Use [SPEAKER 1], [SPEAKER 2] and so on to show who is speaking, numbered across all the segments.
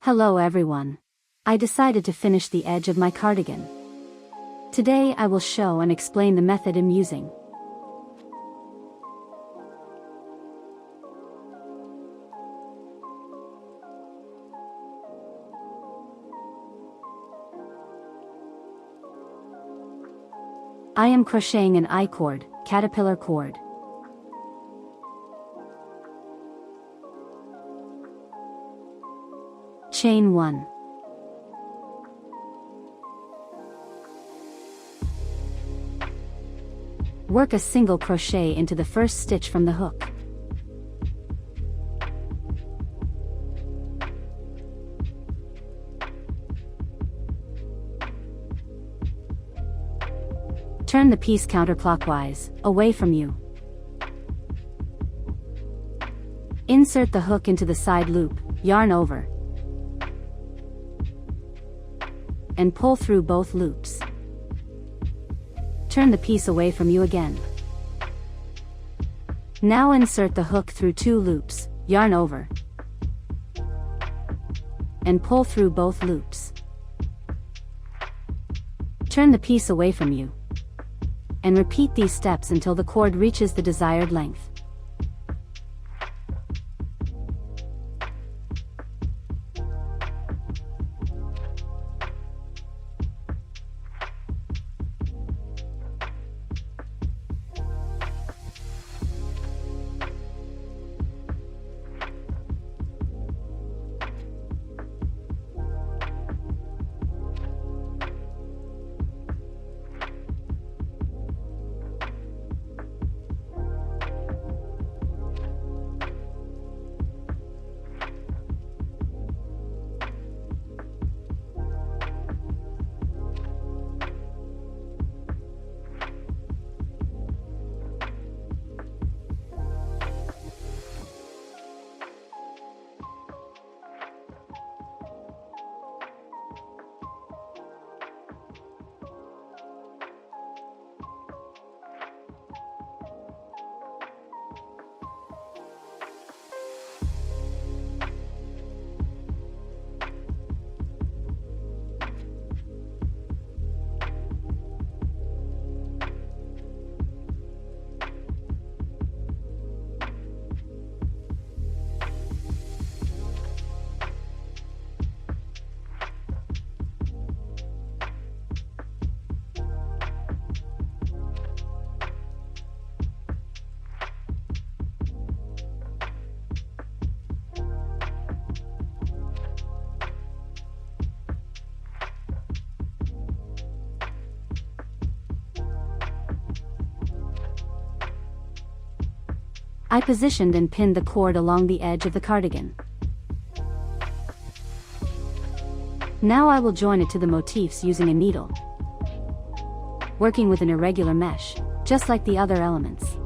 [SPEAKER 1] Hello everyone. I decided to finish the edge of my cardigan. Today I will show and explain the method I'm using. I am crocheting an I-cord, caterpillar cord. Chain 1. Work a single crochet into the first stitch from the hook. Turn the piece counterclockwise, away from you. Insert the hook into the side loop, yarn over, and pull through both loops. Turn the piece away from you again. Now insert the hook through 2 loops, yarn over, and pull through both loops. Turn the piece away from you, and repeat these steps until the cord reaches the desired length. I positioned and pinned the cord along the edge of the cardigan. Now I will join it to the motifs using a needle, working with an irregular mesh, just like the other elements.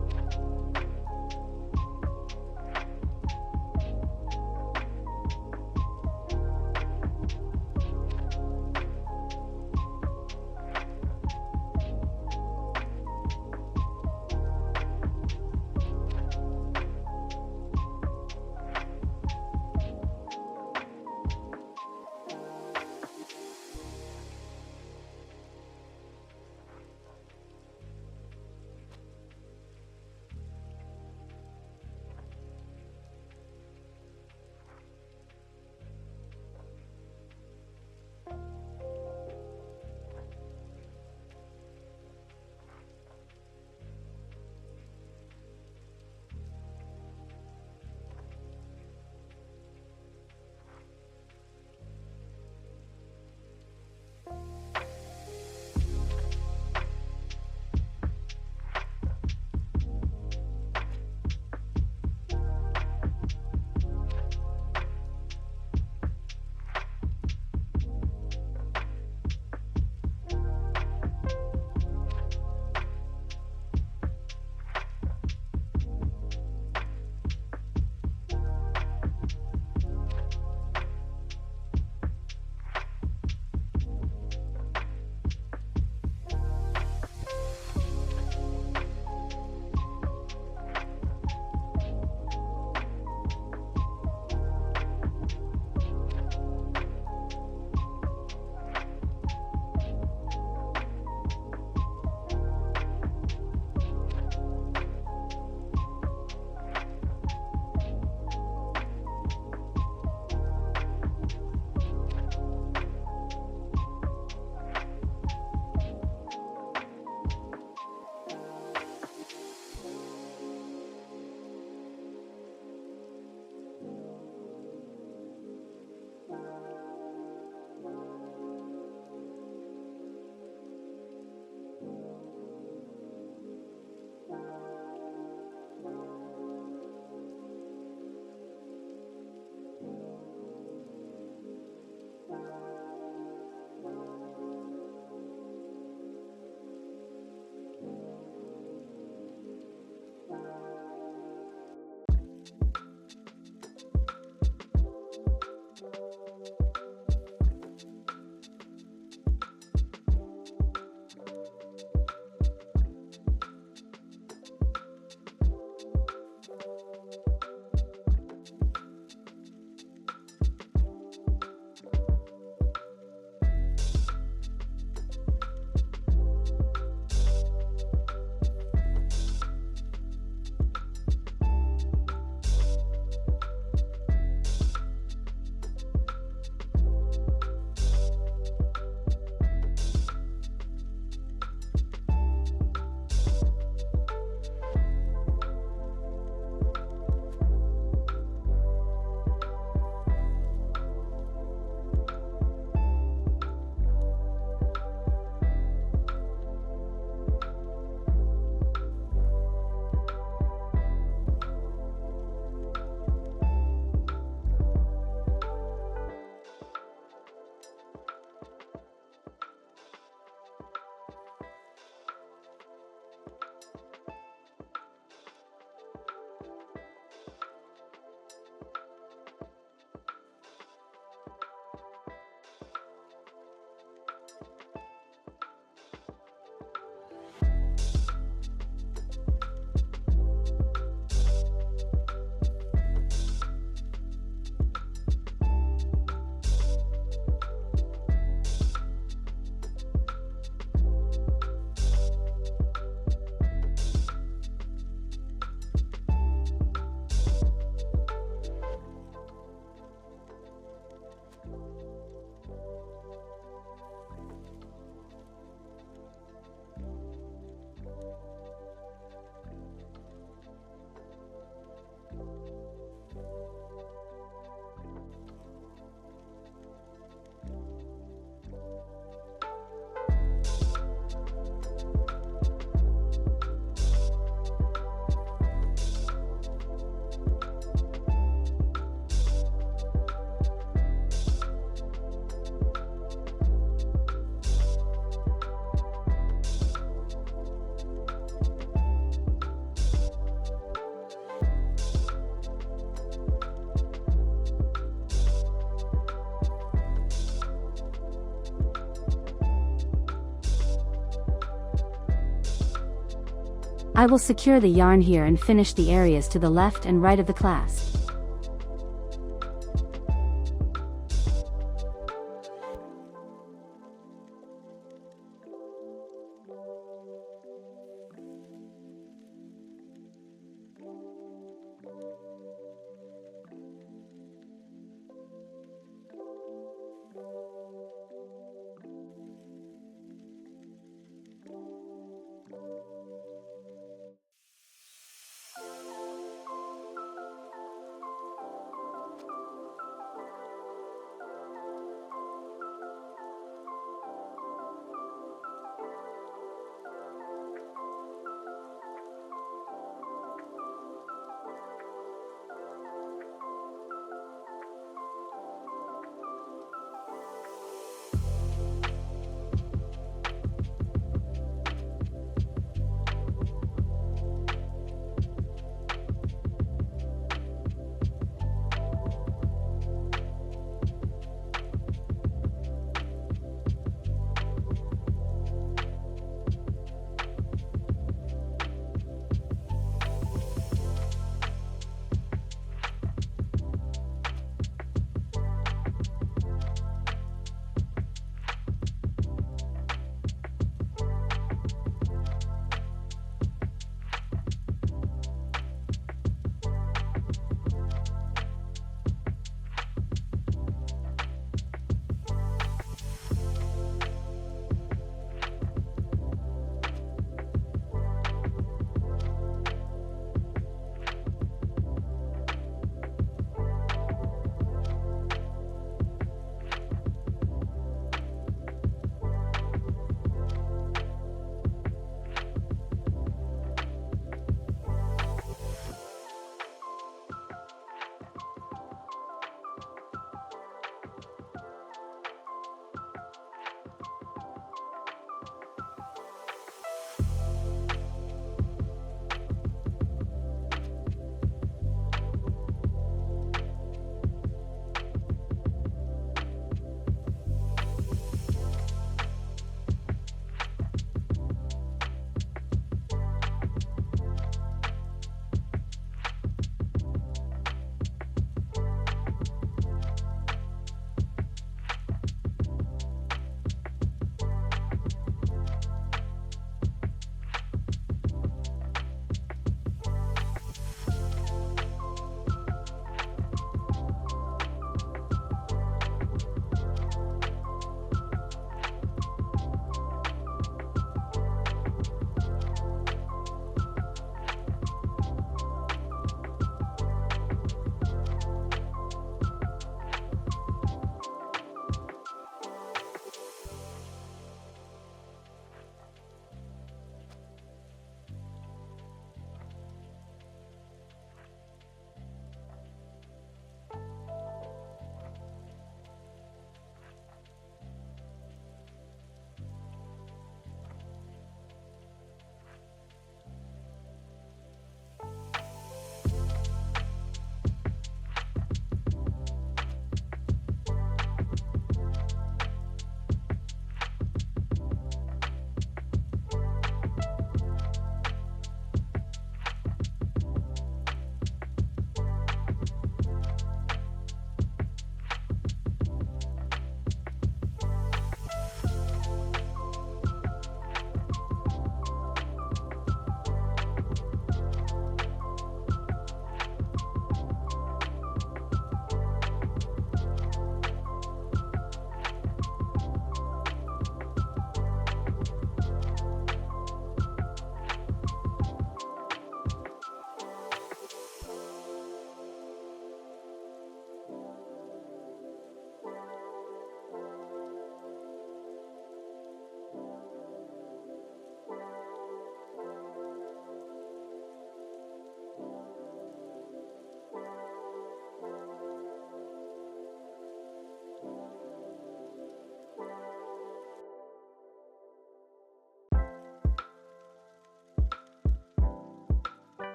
[SPEAKER 1] I will secure the yarn here and finish the areas to the left and right of the clasp.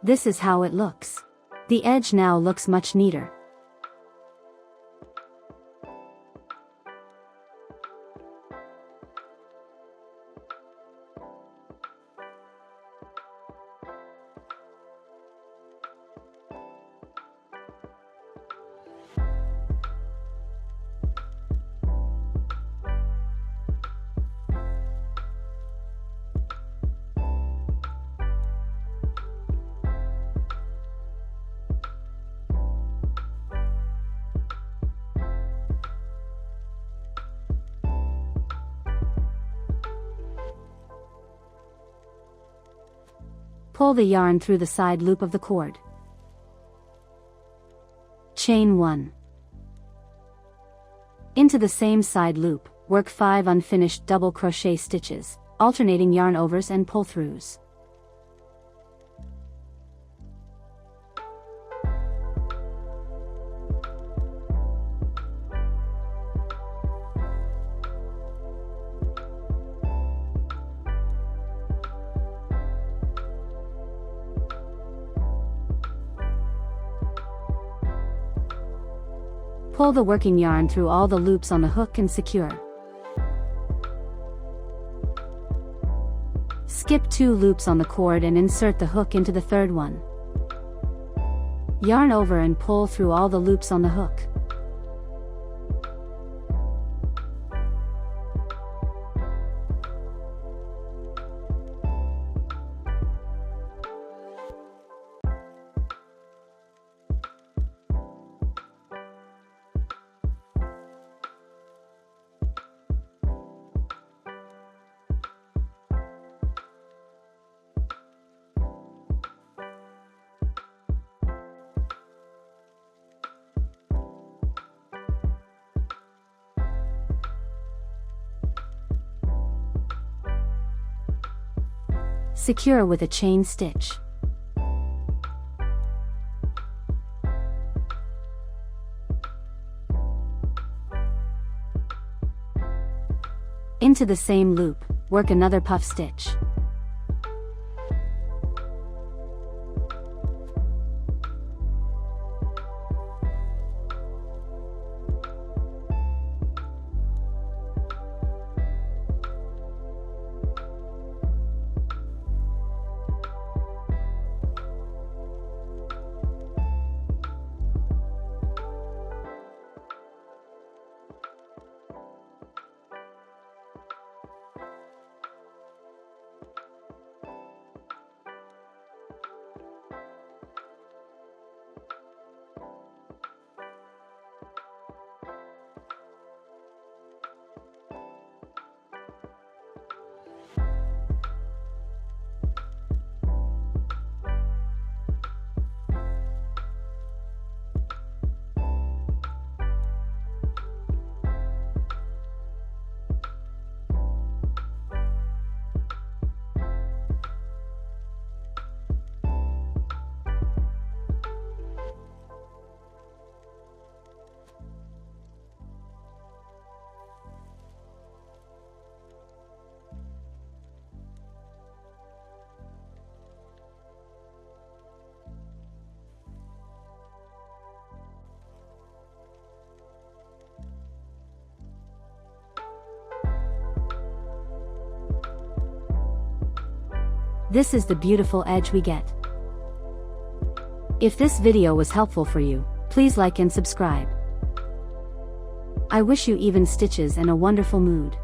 [SPEAKER 1] This is how it looks. The edge now looks much neater. Pull the yarn through the side loop of the cord. Chain 1. Into the same side loop, work 5 unfinished double crochet stitches, alternating yarn overs and pull-throughs. Pull the working yarn through all the loops on the hook and secure. Skip 2 loops on the cord and insert the hook into the third one. Yarn over and pull through all the loops on the hook. Secure with a chain stitch. Into the same loop, work another puff stitch. This is the beautiful edge we get. If this video was helpful for you, please like and subscribe. I wish you even stitches and a wonderful mood.